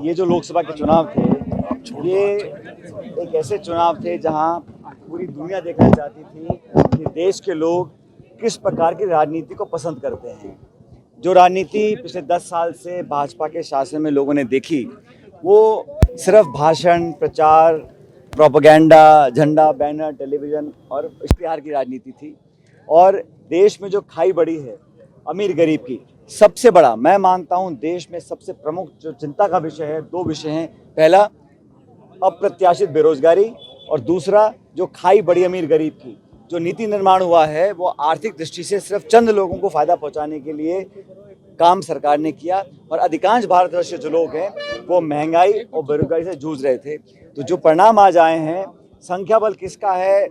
ये जो लोकसभा के चुनाव थे, ये एक ऐसे चुनाव थे जहां पूरी दुनिया देखना चाहती थी कि देश के लोग किस प्रकार की राजनीति को पसंद करते हैं। जो राजनीति पिछले 10 साल से भाजपा के शासन में लोगों ने देखी, वो सिर्फ भाषण, प्रचार, प्रोपेगेंडा, झंडा, बैनर, टेलीविज़न और इश्तिहार की राजनीति थी। और देश में जो खाई बढ़ी है अमीर गरीब की, सबसे बड़ा मैं मानता हूं देश में सबसे प्रमुख जो चिंता का विषय है, दो विषय हैं। पहला अप्रत्याशित बेरोजगारी और दूसरा जो खाई बढ़ी अमीर गरीब की। जो नीति निर्माण हुआ है वो आर्थिक दृष्टि से सिर्फ चंद लोगों को फायदा पहुंचाने के लिए काम सरकार ने किया और अधिकांश भारतवर्ष के जो लोग हैं वो महंगाई और बेरोजगारी से जूझ रहे थे। तो जो परिणाम आज आए हैं, संख्या बल किसका है,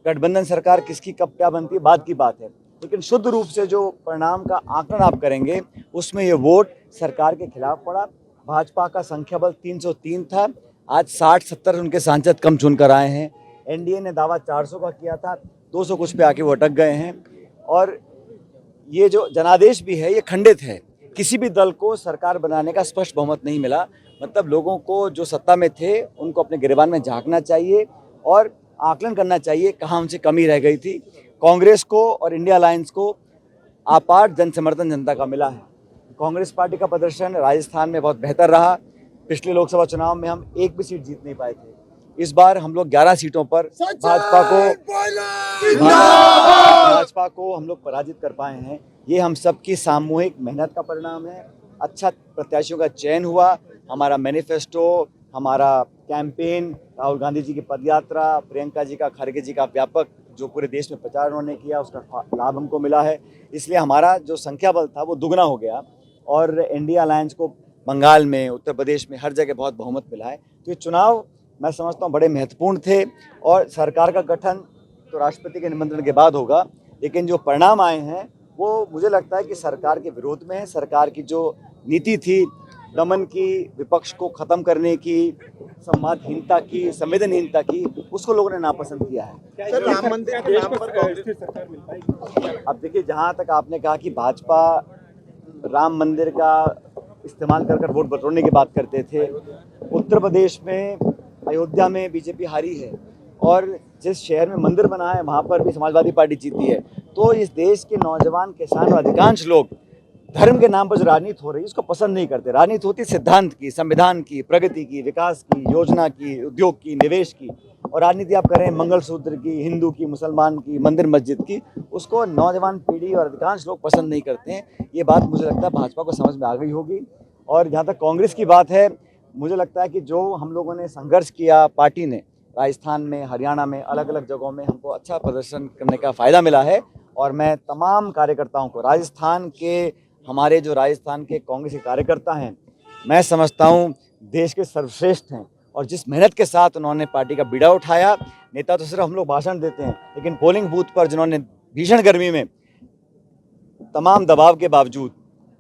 गठबंधन सरकार किसकी कब क्या बनती है, बाद की बात है, लेकिन शुद्ध रूप से जो परिणाम का आकलन आप करेंगे उसमें ये वोट सरकार के खिलाफ पड़ा। भाजपा का संख्या बल 303 था, आज 60-70 उनके सांसद कम चुनकर आए हैं। एनडीए ने दावा 400 का किया था, 200 कुछ पे आके वो अटक गए हैं। और ये जो जनादेश भी है ये खंडित है, किसी भी दल को सरकार बनाने का स्पष्ट बहुमत नहीं मिला। मतलब लोगों को जो सत्ता में थे उनको अपने गिरबान में झांकना चाहिए और आकलन करना चाहिए कहाँ उनसे कमी रह गई थी। कांग्रेस को और इंडिया अलायंस को अपार जन समर्थन जनता का मिला है। कांग्रेस पार्टी का प्रदर्शन राजस्थान में बहुत बेहतर रहा। पिछले लोकसभा चुनाव में हम एक भी सीट जीत नहीं पाए थे, इस बार हम लोग 11 सीटों पर भाजपा को हम लोग पराजित कर पाए हैं। ये हम सबकी सामूहिक मेहनत का परिणाम है। अच्छा प्रत्याशियों का चयन हुआ, हमारा मैनिफेस्टो, हमारा कैंपेन, राहुल गांधी जी की पदयात्रा, प्रियंका जी का, खड़गे जी का व्यापक जो पूरे देश में प्रचार उन्होंने किया, उसका लाभ हमको मिला है। इसलिए हमारा जो संख्या बल था वो दुगना हो गया और इंडिया अलायंस को बंगाल में, उत्तर प्रदेश में, हर जगह बहुत बहुमत मिला है। तो ये चुनाव मैं समझता हूँ बड़े महत्वपूर्ण थे और सरकार का गठन तो राष्ट्रपति के निमंत्रण के बाद होगा, लेकिन जो परिणाम आए हैं वो मुझे लगता है कि सरकार के विरोध में है। सरकार की जो नीति थी दमन की, विपक्ष को ख़त्म करने की, संवादहीनता की, संवेदनहीनता की, उसको लोगों ने नापसंद किया है। सर, राम मंदिर के नाम पर कांग्रेस सरकार मिल पाएगी? अब देखिए, जहाँ तक आपने कहा कि भाजपा राम मंदिर का इस्तेमाल कर वोट बटोरने की बात करते थे, उत्तर प्रदेश में अयोध्या में बीजेपी हारी है और जिस शहर में मंदिर बना है वहाँ पर भी समाजवादी पार्टी जीती है। तो इस देश के नौजवान, किसान और अधिकांश लोग धर्म के नाम पर जो राजनीति हो रही है उसको पसंद नहीं करते। राजनीति होती है सिद्धांत की, संविधान की, प्रगति की, विकास की, योजना की, उद्योग की, निवेश की। और राजनीति आप करें मंगलसूत्र की, हिंदू की, मुसलमान की, मंदिर मस्जिद की, उसको नौजवान पीढ़ी और अधिकांश लोग पसंद नहीं करते हैं। ये बात मुझे लगता है भाजपा को समझ में आ गई होगी। और जहाँ तक कांग्रेस की बात है, मुझे लगता है कि जो हम लोगों ने संघर्ष किया, पार्टी ने राजस्थान में, हरियाणा में, अलग अलग जगहों में हमको अच्छा प्रदर्शन करने का फ़ायदा मिला है। और मैं तमाम कार्यकर्ताओं को, राजस्थान के हमारे जो राजस्थान के कांग्रेस के कार्यकर्ता हैं, मैं समझता हूं देश के सर्वश्रेष्ठ हैं और जिस मेहनत के साथ उन्होंने पार्टी का बीड़ा उठाया। नेता तो सिर्फ हम लोग भाषण देते हैं, लेकिन पोलिंग बूथ पर जिन्होंने भीषण गर्मी में तमाम दबाव के बावजूद,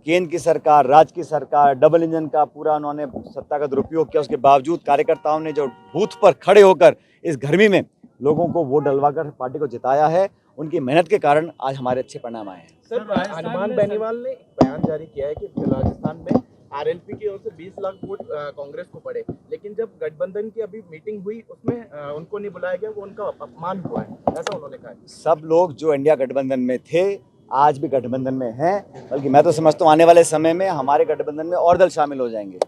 केंद्र की सरकार, राज्य की सरकार, डबल इंजन का पूरा उन्होंने सत्ता का दुरुपयोग किया, उसके बावजूद कार्यकर्ताओं ने जो बूथ पर खड़े होकर इस गर्मी में लोगों को वोट डलवाकर पार्टी को जिताया है, उनकी मेहनत के कारण आज हमारे अच्छे परिणाम आए हैं। सर, हनुमान बेनीवाल ने बयान जारी किया है कि राजस्थान में आरएलपी की ओर से 20 लाख वोट कांग्रेस को पड़े, लेकिन जब गठबंधन की अभी मीटिंग हुई उसमें उनको नहीं बुलाया गया, वो उनका अपमान हुआ है, ऐसा उन्होंने कहा है। सब लोग जो इंडिया गठबंधन में थे आज भी गठबंधन में हैं, बल्कि मैं तो समझता हूँ आने वाले समय में हमारे गठबंधन में और दल शामिल हो जाएंगे।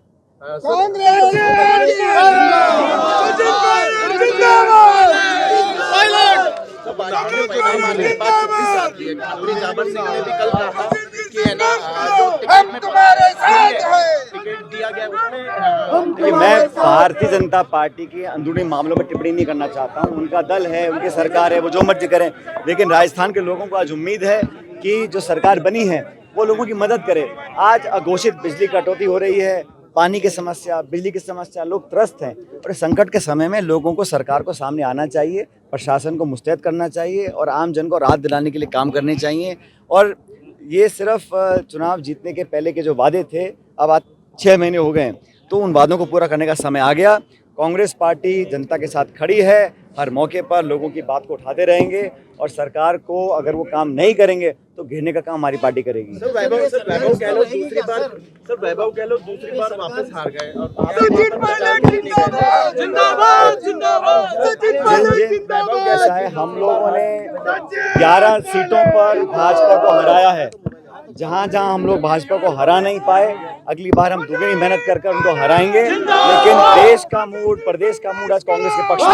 मैं भारतीय जनता पार्टी के अंदरूनी मामलों में टिप्पणी नहीं करना चाहता हूं। उनका दल है, उनकी सरकार है, वो जो मर्जी करें, लेकिन राजस्थान के लोगों को आज उम्मीद है कि जो सरकार बनी है वो लोगों की मदद करे। आज अघोषित बिजली कटौती हो रही है, पानी की समस्या, बिजली की समस्या, लोग त्रस्त हैं और संकट के समय में लोगों को, सरकार को सामने आना चाहिए, प्रशासन को मुस्तैद करना चाहिए और आम जन को राहत दिलाने के लिए काम करने चाहिए। और ये सिर्फ चुनाव जीतने के पहले के जो वादे थे, अब आज 6 महीने हो गए हैं, तो उन वादों को पूरा करने का समय आ गया। कांग्रेस पार्टी जनता के साथ खड़ी है, हर मौके पर लोगों की बात को उठाते रहेंगे और सरकार को अगर वो काम नहीं करेंगे तो घेरने का काम हमारी पार्टी करेगी। सर वैभव गहलोत दूसरी बार वापस हार गए और ऐसा है, हम लोगों ने 11 सीटों पर भाजपा को हराया है। जहां जहां हम लोग भाजपा को हरा नहीं पाए, अगली बार हम दुगनी मेहनत कर उनको हराएंगे। लेकिन देश का मूड, प्रदेश का मूड आज कांग्रेस के पक्ष में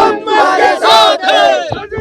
है।